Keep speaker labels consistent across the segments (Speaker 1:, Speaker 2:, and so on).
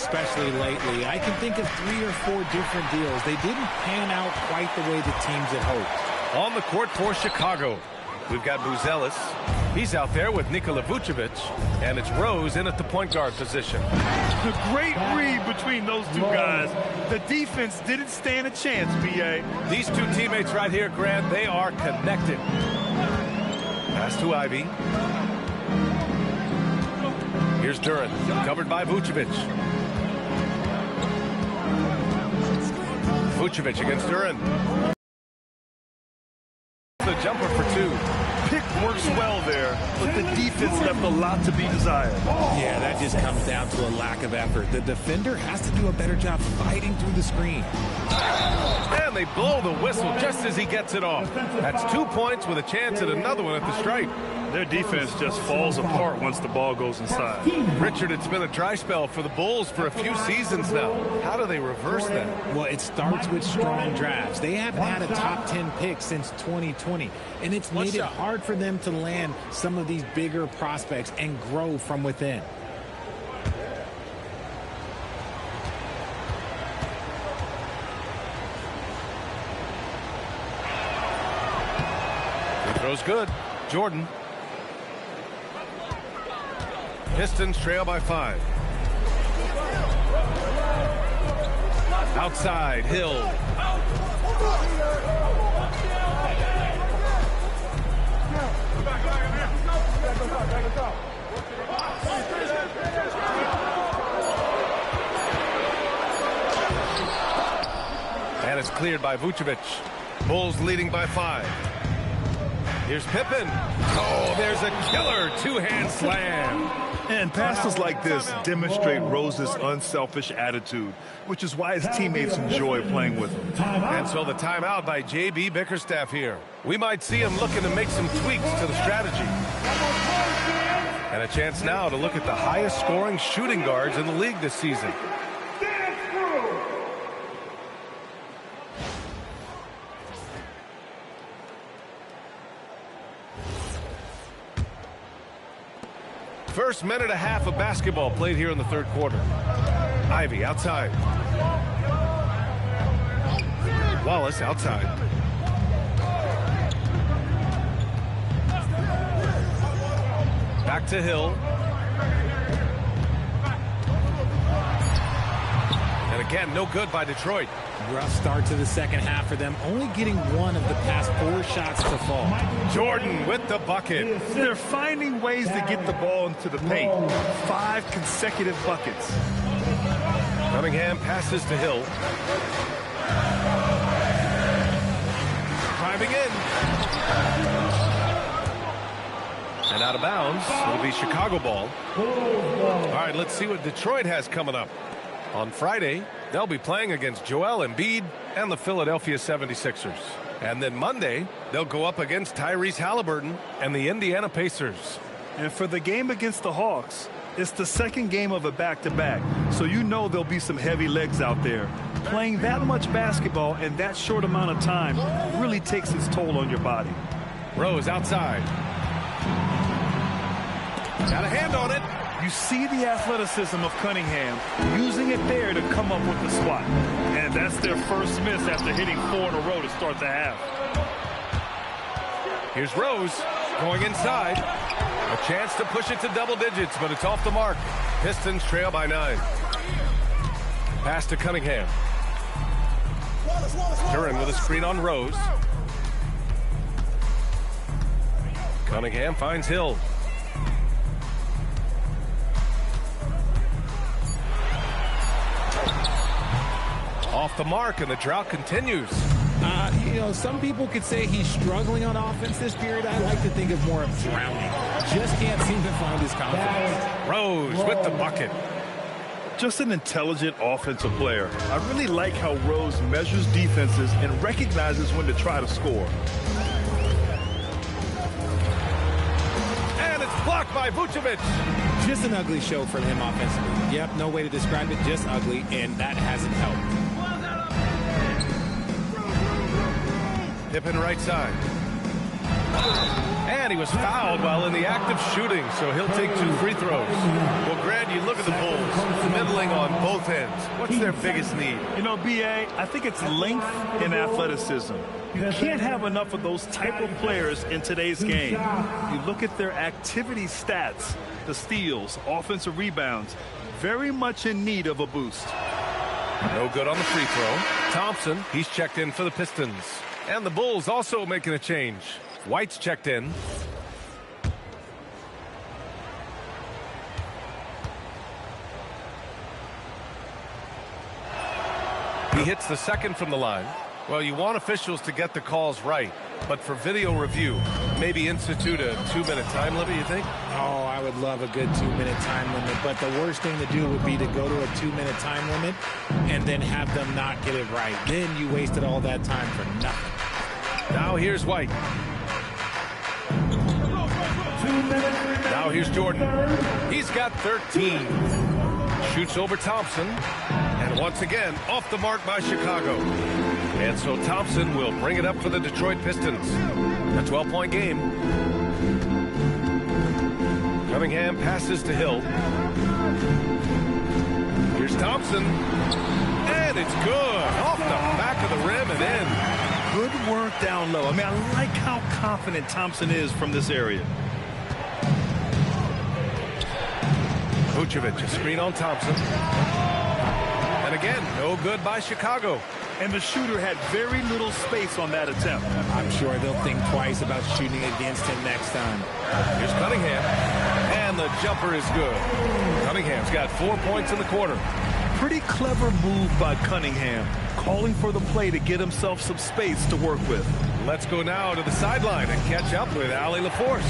Speaker 1: especially lately. I can think of 3 or 4 different deals. They didn't pan out quite the way the teams had hoped.
Speaker 2: On the court for Chicago, we've got Buzelis. He's out there with Nikola Vucevic, and it's Rose in at the point guard position.
Speaker 3: The great read between those two guys. The defense didn't stand a chance, B.A.
Speaker 2: These two teammates right here, Grant, they are connected. Pass to Ivy. Here's Duran, covered by Vucevic. Vucevic against Duran. The jumper for 2.
Speaker 3: Pick works well there, but the defense left a lot to be desired.
Speaker 1: Yeah, that just comes down to a lack of effort. The defender has to do a better job fighting through the screen.
Speaker 2: And they blow the whistle just as he gets it off. That's 2 points with a chance at another one at the stripe.
Speaker 3: Their defense just falls apart once the ball goes inside.
Speaker 2: Richard, it's been a dry spell for the Bulls for a few seasons now. How do they reverse that?
Speaker 1: Well, it starts with strong drafts. They haven't had a top 10 pick since 2020, and it's made it hard for them to land some of these bigger prospects and grow from within.
Speaker 2: Free throw's good. Jordan. Pistons trail by 5. Outside, Hill. And it's cleared by Vucevic. Bulls leading by 5. Here's Pippen. Oh, there's a killer 2-hand slam.
Speaker 3: And passes like this demonstrate Rose's unselfish attitude, which is why his teammates enjoy playing with him.
Speaker 2: And so the timeout by J.B. Bickerstaff here. We might see him looking to make some tweaks to the strategy. And a chance now to look at the highest scoring shooting guards in the league this season. First minute and a half of basketball played here in the third quarter. Ivy outside. Wallace outside. Back to Hill. And again, no good by Detroit.
Speaker 1: Rough start to the second half for them, only getting 1 of the past 4 shots to fall.
Speaker 2: Jordan with the bucket.
Speaker 3: They're finding ways to get the ball into the paint. 5 consecutive buckets.
Speaker 2: Cunningham passes to Hill. Driving in. And out of bounds. It'll be Chicago ball. All right, let's see what Detroit has coming up. On Friday, they'll be playing against Joel Embiid and the Philadelphia 76ers. And then Monday, they'll go up against Tyrese Halliburton and the Indiana Pacers.
Speaker 3: And for the game against the Hawks, it's the second game of a back-to-back, so you know there'll be some heavy legs out there. Playing that much basketball in that short amount of time really takes its toll on your body.
Speaker 2: Rose outside. Got a hand on it.
Speaker 3: You see the athleticism of Cunningham, using it there to come up with the swat. And that's their first miss after hitting 4 in a row to start the half.
Speaker 2: Here's Rose going inside. A chance to push it to double digits, but it's off the mark. Pistons trail by 9. Pass to Cunningham. Duran with a screen on Rose. Cunningham finds Hill. Off the mark, and the drought continues.
Speaker 1: You know, some people could say he's struggling on offense this period. I like to think of more of drowning. Just can't seem to find his confidence.
Speaker 2: Rose with the bucket.
Speaker 3: Just an intelligent offensive player. I really like how Rose measures defenses and recognizes when to try to score.
Speaker 2: And it's blocked by Vucevic.
Speaker 1: Just an ugly show from him offensively. Yep, no way to describe it, just ugly, and that hasn't helped.
Speaker 2: Pippen right side. And he was fouled while in the act of shooting, so he'll take 2 free throws. Well, Grant, you look at the Bulls. Middle struggling on both ends. What's their biggest need?
Speaker 3: You know, B.A., I think it's length and athleticism. You can't have enough of those type of players in today's game. You look at their activity stats, the steals, offensive rebounds, very much in need of a boost.
Speaker 2: No good on the free throw. Thompson, he's checked in for the Pistons. And the Bulls also making a change. White's checked in. He hits the second from the line. Well, you want officials to get the calls right, but for video review, maybe institute a 2-minute time limit, you think?
Speaker 1: Oh, I would love a good 2-minute time limit, but the worst thing to do would be to go to a 2-minute time limit and then have them not get it right. Then you wasted all that time for nothing.
Speaker 2: Now here's White. Now here's Jordan. He's got 13. Shoots over Thompson. And once again, off the mark by Chicago. And so Thompson will bring it up for the Detroit Pistons. A 12-point game. Cunningham passes to Hill. Here's Thompson. And it's good. Off the back of the rim and in.
Speaker 3: Good work down low. I mean, I like how confident Thompson is from this area.
Speaker 2: Vucevic, a screen on Thompson. And again, no good by Chicago.
Speaker 3: And the shooter had very little space on that attempt.
Speaker 1: I'm sure they'll think twice about shooting against him next time.
Speaker 2: Here's Cunningham. And the jumper is good. Cunningham's got 4 points in the quarter.
Speaker 3: Pretty clever move by Cunningham, calling for the play to get himself some space to work with.
Speaker 2: Let's go now to the sideline and catch up with Allie LaForce.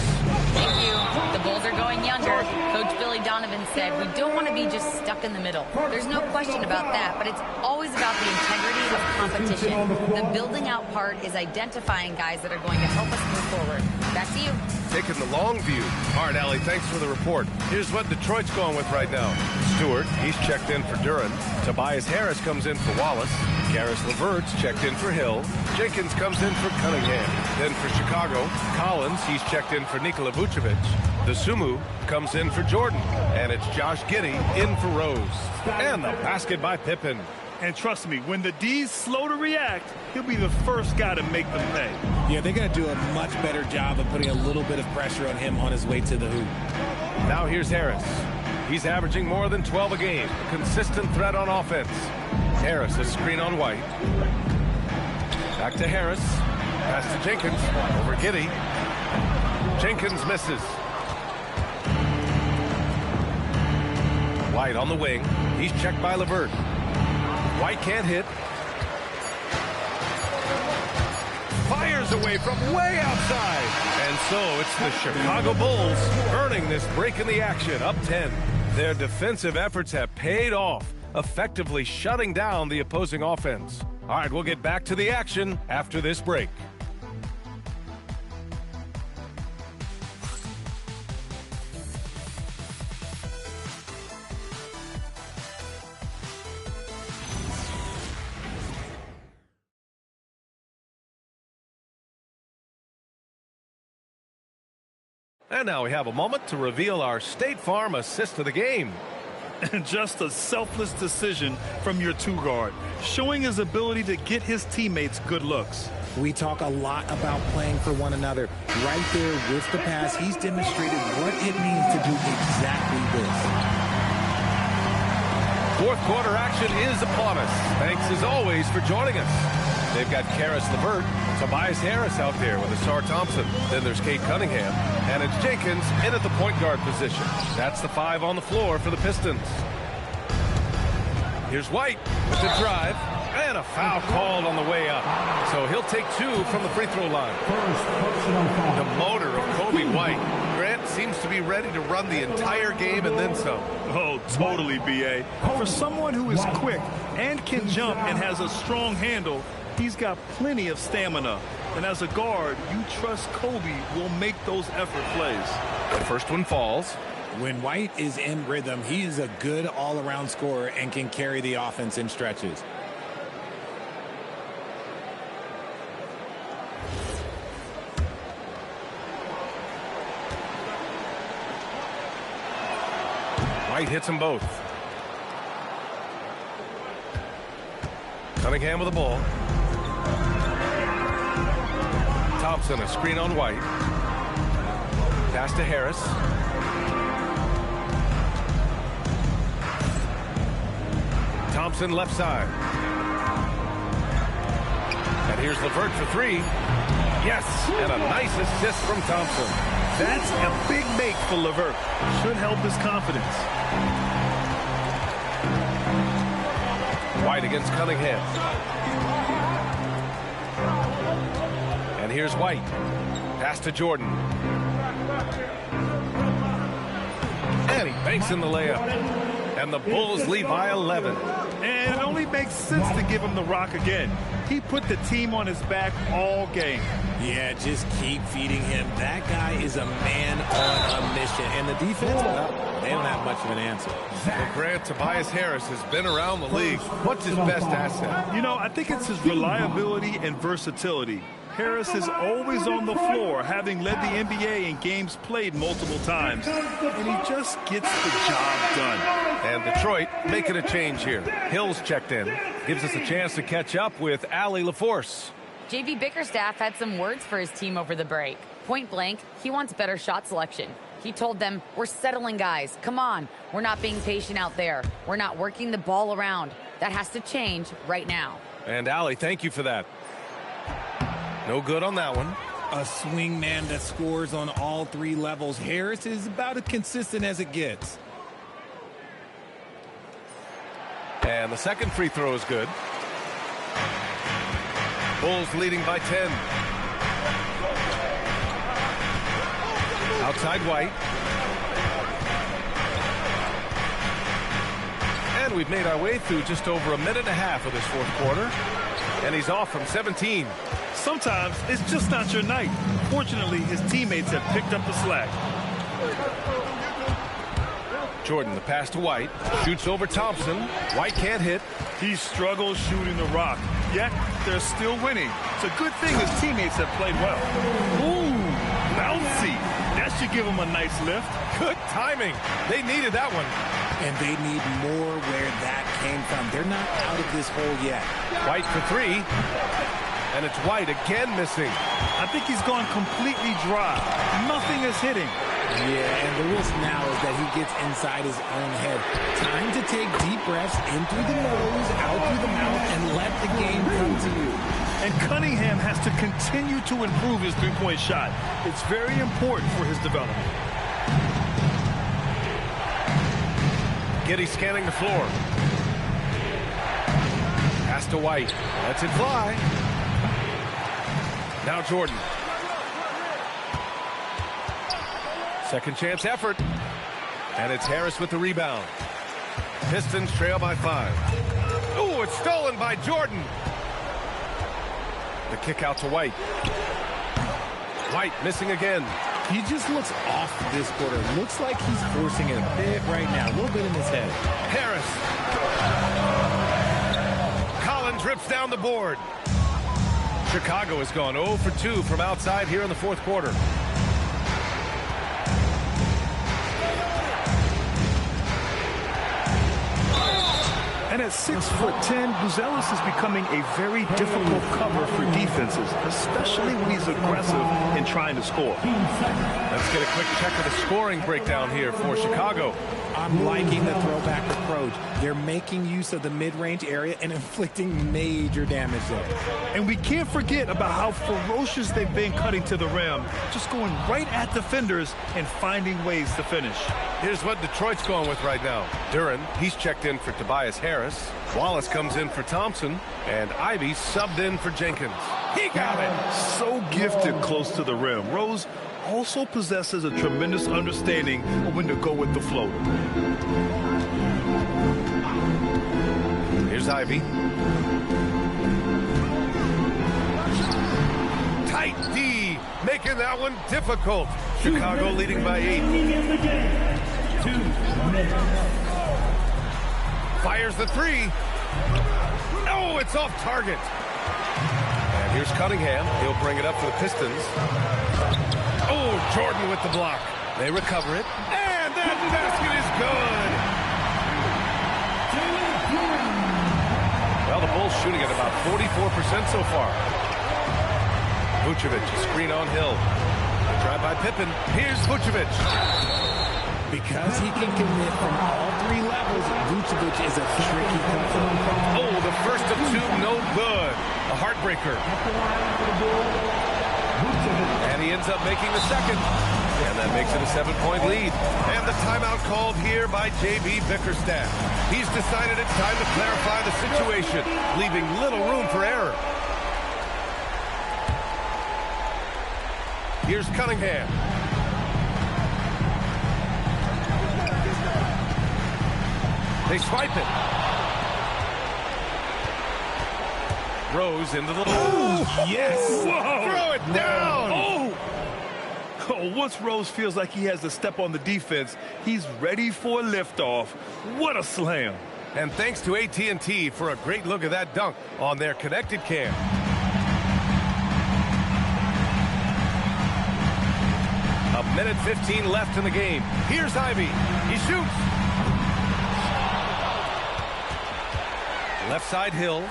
Speaker 4: Thank you. The Bulls are going younger. Coach Billy Donovan said we don't want to be just stuck in the middle. There's no question about that, but it's always about the integrity of competition. The building out part is identifying guys that are going to help us move forward. Back to you.
Speaker 2: Taking the long view. All right, Allie, thanks for the report. Here's what Detroit's going with right now. Stewart, he's checked in for Duran. Tobias Harris comes in for Wallace. Karis LeVert's checked in for Hill. Jenkins comes in for Cunningham. Then for Chicago, Collins, he's checked in for Nikola Vucevic. The Sumu comes in for Jordan. And it's Josh Giddey in for Rose. And the basket by Pippen.
Speaker 3: And trust me, when the D's slow to react, he'll be the first guy to make them pay.
Speaker 1: Yeah, they're going to do a much better job of putting a little bit of pressure on him on his way to the hoop.
Speaker 2: Now here's Harris. He's averaging more than 12 a game. A consistent threat on offense. Harris, a screen on White. Back to Harris. Pass to Jenkins. Over Giddey. Jenkins misses. White on the wing. He's checked by LeVert. White can't hit. Fires away from way outside. And so it's the Chicago Bulls earning this break in the action, up 10. Their defensive efforts have paid off, effectively shutting down the opposing offense. All right, we'll get back to the action after this break. And now we have a moment to reveal our State Farm assist of the game.
Speaker 3: And just a selfless decision from your two-guard, showing his ability to get his teammates good looks.
Speaker 1: We talk a lot about playing for one another. Right there with the pass, he's demonstrated what it means to do exactly this.
Speaker 2: Fourth quarter action is upon us. Thanks as always for joining us. They've got Karis LeVert, Tobias Harris out there with Asar Thompson. Then there's Cade Cunningham, and it's Jenkins in at the point guard position. That's the 5 on the floor for the Pistons. Here's White with the drive, and a foul called on the way up. So he'll take 2 from the free throw line. The motor of Kobe White. Grant seems to be ready to run the entire game and then some.
Speaker 3: Oh, totally, B.A. For someone who is quick and can jump and has a strong handle, he's got plenty of stamina. And as a guard, you trust Kobe will make those effort plays.
Speaker 2: The first one falls.
Speaker 1: When White is in rhythm, he is a good all-around scorer and can carry the offense in stretches.
Speaker 2: White hits them both. Cunningham with the ball. Thompson, a screen on White. Pass to Harris. Thompson left side. And here's LeVert for three. Yes, and a nice assist from Thompson.
Speaker 3: That's a big make for LeVert. Should help his confidence.
Speaker 2: White against Cunningham. And here's White. Pass to Jordan. And he banks in the layup. And the Bulls lead by 11.
Speaker 3: And it only makes sense to give him the rock again. He put the team on his back all game.
Speaker 1: Yeah, just keep feeding him. That guy is a man on a mission. And the defense, well, they don't have much of an answer.
Speaker 2: Well, Grant, Tobias Harris has been around the league. What's his best asset?
Speaker 3: You know, I think it's his reliability and versatility. Harris is always on the floor, having led the NBA in games played multiple times. And he just gets the job done.
Speaker 2: And Detroit making a change here. Hill's checked in. Gives us a chance to catch up with Allie LaForce.
Speaker 4: JV Bickerstaff had some words for his team over the break. Point blank, he wants better shot selection. He told them, we're settling, guys. Come on. We're not being patient out there. We're not working the ball around. That has to change right now.
Speaker 2: And Allie, thank you for that. No good on that one.
Speaker 1: A swing man that scores on all three levels. Harris is about as consistent as it gets.
Speaker 2: And the second free throw is good. Bulls leading by 10. Outside White. And we've made our way through just over a minute and a half of this fourth quarter. And he's off from 17.
Speaker 3: Sometimes it's just not your night. Fortunately, his teammates have picked up the slack.
Speaker 2: Jordan, the pass to White. Shoots over Thompson. White can't hit.
Speaker 3: He struggles shooting the rock, yet they're still winning. It's a good thing his teammates have played well. Ooh, bouncy. That should give him a nice lift.
Speaker 2: Good timing. They needed that one.
Speaker 1: And they need more where that came from. They're not out of this hole yet.
Speaker 2: White for three. And it's White again missing.
Speaker 3: I think he's gone completely dry. Nothing is hitting.
Speaker 1: Yeah, and the risk now is that he gets inside his own head. Time to take deep breaths in through the nose, out through the mouth, and let the game come to you.
Speaker 3: And Cunningham has to continue to improve his three-point shot. It's very important for his development.
Speaker 2: Giddey scanning the floor. Pass to White. Lets it fly. Now Jordan. Second chance effort. And it's Harris with the rebound. Pistons trail by 5. Ooh, it's stolen by Jordan. The kick out to White. White missing again.
Speaker 1: He just looks off this quarter. Looks like he's forcing it a bit right now. A little bit in his head.
Speaker 2: Harris. Collins rips down the board. Chicago has gone 0 for 2 from outside here in the fourth quarter.
Speaker 3: And at 6'10", Buzelis is becoming a very difficult cover for defenses, especially when he's aggressive in trying to score.
Speaker 2: Let's get a quick check of the scoring breakdown here for Chicago.
Speaker 1: I'm liking the throwback approach. They're making use of the mid-range area and inflicting major damage there.
Speaker 3: And we can't forget about how ferocious they've been cutting to the rim, just going right at defenders and finding ways to finish.
Speaker 2: Here's what Detroit's going with right now. Duren, he's checked in for Tobias Harris. Wallace comes in for Thompson. And Ivy subbed in for Jenkins. He got it.
Speaker 3: So gifted close to the rim. Rose also possesses a tremendous understanding of when to go with the float.
Speaker 2: Here's Ivy. Tight D, making that one difficult. Chicago leading by 8.
Speaker 5: 2 minutes.
Speaker 2: Fires the three. No, it's off target. And here's Cunningham. He'll bring it up for the Pistons. Oh, Jordan with the block. They recover it. And that basket is good. Well, the Bulls shooting at about 44% so far. Vucevic, a screen on Hill. A drive by Pippen. Here's Vucevic.
Speaker 1: Because he can commit from all three levels, Vucevic is a tricky cover.
Speaker 2: Oh, the first of two, no good. A heartbreaker. And he ends up making the second. And that makes it a 7-point lead. And the timeout called here by J.B. Bickerstaff. He's decided it's time to clarify the situation, leaving little room for error. Here's Cunningham. They swipe it. Rose into the...
Speaker 1: Oh, yes!
Speaker 3: Whoa!
Speaker 2: Throw it down!
Speaker 3: Oh, once Rose feels like he has to step on the defense, he's ready for a liftoff. What a slam.
Speaker 2: And thanks to AT&T for a great look at that dunk on their connected cam. A minute 15 left in the game. Here's Ivy. He shoots. Left side Hill.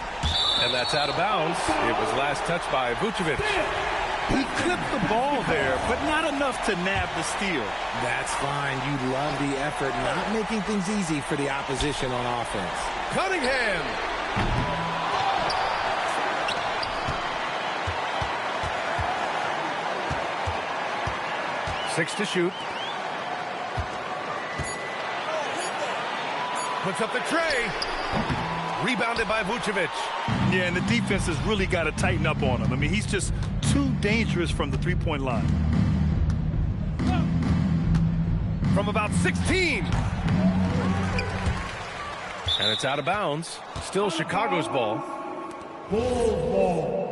Speaker 2: And that's out of bounds. It was last touched by Vucevic.
Speaker 3: He clipped the ball there, but not enough to nab the steal.
Speaker 1: That's fine. You love the effort, not making things easy for the opposition on offense.
Speaker 2: Cunningham. Six to shoot. Puts up the tray. Rebounded by Vucevic.
Speaker 3: Yeah, and the defense has really got to tighten up on him. I mean, he's just too dangerous from the three-point line.
Speaker 2: From about 16. And it's out of bounds. Still Chicago's ball.
Speaker 5: Ball.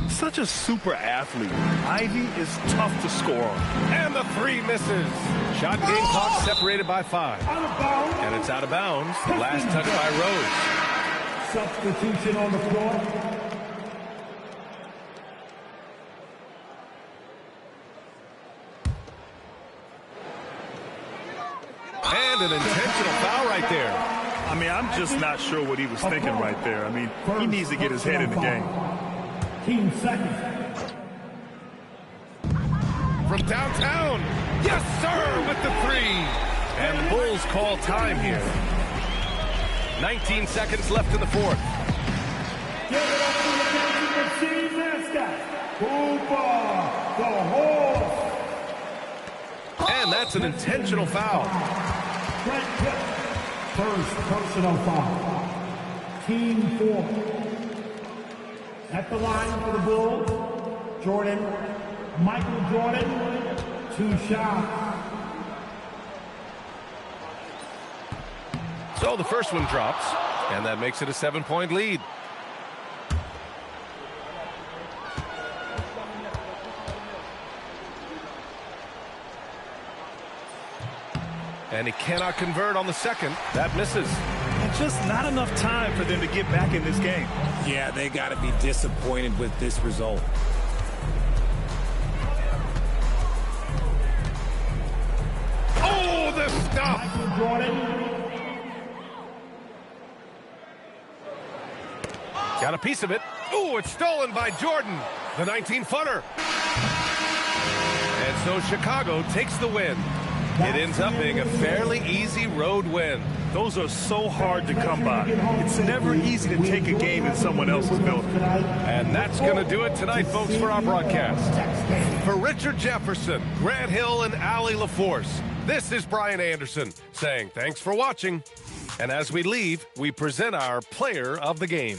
Speaker 3: Such a super athlete. Ivy is tough to score on.
Speaker 2: And the three misses. Shot game clock separated by 5.
Speaker 5: Out of bounds.
Speaker 2: And it's out of bounds. The last touch by Rose.
Speaker 5: Substitution on the floor.
Speaker 2: And an intentional foul right there.
Speaker 3: I mean, I'm just not sure what he was thinking right there. I mean, he needs to get his head in the game.
Speaker 5: Team second.
Speaker 2: From downtown. Yes, sir, with the three. And the Bulls call time here. 19 seconds left in the fourth.
Speaker 5: Give it up to the Kansas City mascot. Hooper, the horse.
Speaker 2: And that's an intentional foul.
Speaker 5: Brent Pitt. First personal foul. Team 4. At the line for the Bulls, Michael Jordan, 2 shots.
Speaker 2: So the first one drops, and that makes it a 7-point lead. And he cannot convert on the second. That misses.
Speaker 3: And just not enough time for them to get back in this game.
Speaker 1: Yeah, they got to be disappointed with this result.
Speaker 2: Oh, the stuff!
Speaker 5: Michael Jordan.
Speaker 2: Got a piece of it. Oh, it's stolen by Jordan, the 19-footer. And so Chicago takes the win. It ends up being a fairly easy road win.
Speaker 3: Those are so hard to come by. It's never easy to take a game in someone else's building.
Speaker 2: And that's going to do it tonight, folks, for our broadcast. For Richard Jefferson, Grant Hill, and Allie LaForce, this is Brian Anderson saying thanks for watching. And as we leave, we present our player of the game.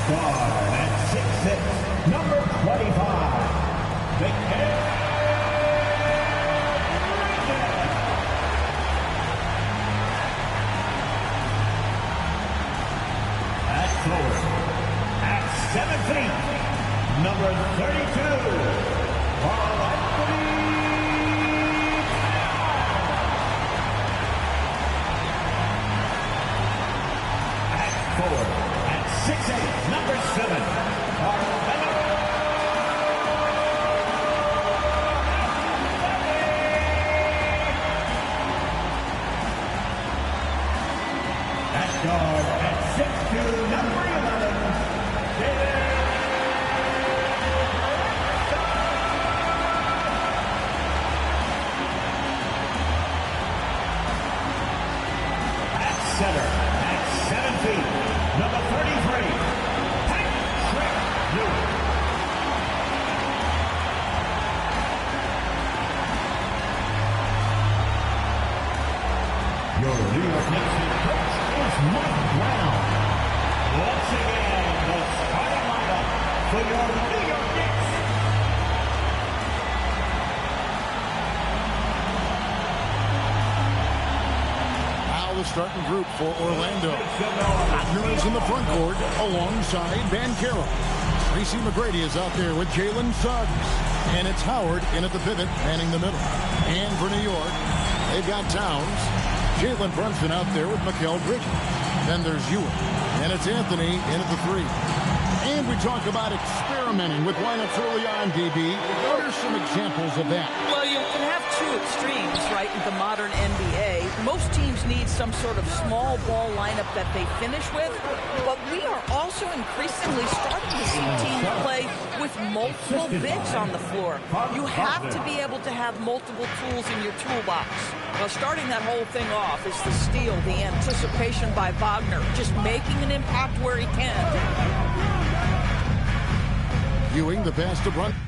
Speaker 5: Guard at 6'6", number 25, Cade. At forward, at 17, number 32, at 6'8", number 7, at guard at 6'2", number 11, at center at 7 feet, number 33, your New York Knicks head coach is Mike Brown. Once again, the starting lineup for your New York Knicks.
Speaker 6: Now the starting group for Orlando. Wagner is in the front court alongside Banchero. Tracy McGrady is out there with Jalen Suggs. And it's Howard in at the pivot, manning the middle. And for New York, they've got Towns. Jalen Brunson out there with Mikal Bridges. Then there's Ewing. And it's Anthony in at the 3. And we talk about experimenting with lineups early on, DB. What are some examples of that?
Speaker 7: Well, you can have two extremes, right, in the modern NBA. Most teams need some sort of small ball lineup that they finish with, but we are also increasingly starting to see teams play with multiple bigs on the floor. You have to be able to have multiple tools in your toolbox. Well, starting that whole thing off is the steal, the anticipation by Wagner, just making an impact where he can.
Speaker 6: Ewing, the pass to Brunson.